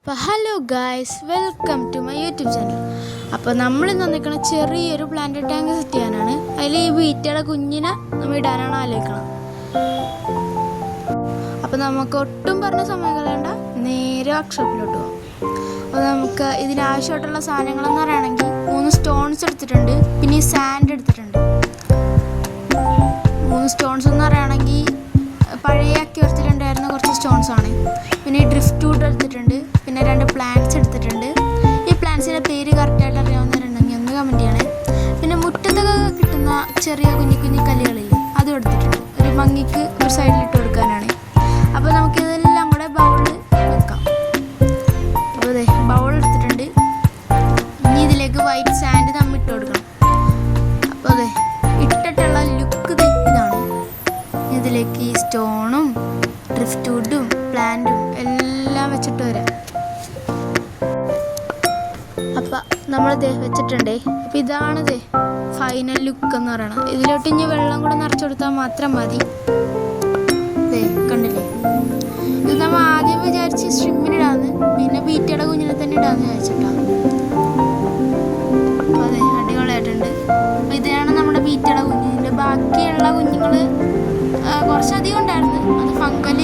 അപ്പോൾ hello guys, welcome to my YouTube channel. അപ്പോൾ നമ്മളിന്ന് വന്നിരിക്കുന്ന ചെറിയൊരു പ്ലാന്റ് ടാങ്ക് സെറ്റ് ചെയ്യാനാണ്. അതിൽ ഈ ബീറ്റയുടെ കുഞ്ഞിനെ നമ്മൾ ഇടാനാണ് ആലോചിക്കണം. അപ്പോൾ നമുക്ക് ഒട്ടും പറഞ്ഞ സമയം കളയണ്ട, നേരെ വർക്ക്ഷോപ്പിലോട്ട് പോകാം. അപ്പോൾ നമുക്ക് ഇതിനാവശ്യമായിട്ടുള്ള സാധനങ്ങളെന്ന് പറയുകയാണെങ്കിൽ 3 സ്റ്റോൺസ് എടുത്തിട്ടുണ്ട്, പിന്നെ ഈ സാൻഡ് എടുത്തിട്ടുണ്ട്. 3 സ്റ്റോൺസ് എന്ന് പറയുകയാണെങ്കിൽ പഴയ അക്യൂറത്തിലുണ്ടായിരുന്ന കുറച്ച് സ്റ്റോൺസ് ആണ്. പിന്നെ ഈ ഡ്രിഫ്റ്റ് വുഡ് എടുത്തിട്ടുണ്ട്, പിന്നെ 2 പ്ലാന്റ്സ് എടുത്തിട്ടുണ്ട്. ഈ പ്ലാന്റ്സിൻ്റെ പേര് കറക്റ്റായിട്ട് അറിയാവുന്നവരുണ്ടെങ്കിൽ ഒന്ന് കമൻറ്റ് ചെയ്യണേ. പിന്നെ മുറ്റത്തൊക്കെ കിട്ടുന്ന ചെറിയ കുഞ്ഞു കുഞ്ഞു കല്ലുകളില്ലേ, അതും എടുത്തിട്ടുണ്ട്. ഒരു ഭംഗിക്ക് ഒരു സൈഡിലിട്ട് കൊടുക്കാനാണ്. അപ്പോൾ നമുക്കിതെല്ലാം കൂടെ ബൗളിൽ വെക്കാം. അപ്പോൾ അതെ, ബൗൾ എടുത്തിട്ടുണ്ട്. ഇനി ഇതിലേക്ക് വൈറ്റ് സാൻഡ് തമ്മിട്ട് കൊടുക്കണം. അപ്പോൾ അതെ, ഇട്ടിട്ടുള്ള ലുക്ക് ഇതാണ്. ഇതിലേക്ക് ഈ സ്റ്റോണും ഡ്രിഫ്റ്റ് വുഡും പ്ലാന്റും എല്ലാം വെച്ചിട്ട് വരാം. അപ്പം നമ്മളിത് വെച്ചിട്ടുണ്ടേ. അപ്പം ഇതാണിത് ഫൈനൽ ലുക്ക് എന്ന് പറയണത്. ഇതിലോട്ട് ഇനി വെള്ളം കൂടെ നിറച്ചു കൊടുത്താൽ മാത്രം മതി. ഇതേ കണ്ടില്ലേ, ഇത് നമ്മൾ ആദ്യം വിചാരിച്ച് സ്ട്രിമ്മിനിടാന്ന്, പിന്നെ ബീറ്റയുടെ കുഞ്ഞിനെ തന്നെ ഇടാന്ന് വിചാരിച്ചിട്ടാണ്. അപ്പം അതെ, അടിപൊളിയായിട്ടുണ്ട്. അപ്പം ഇതാണ് നമ്മുടെ ബീറ്റയുടെ കുഞ്ഞിൻ്റെ. ബാക്കിയുള്ള കുഞ്ഞുങ്ങൾ കുറച്ചധികം ഉണ്ടായിരുന്നു, അത് ഫംഗൽ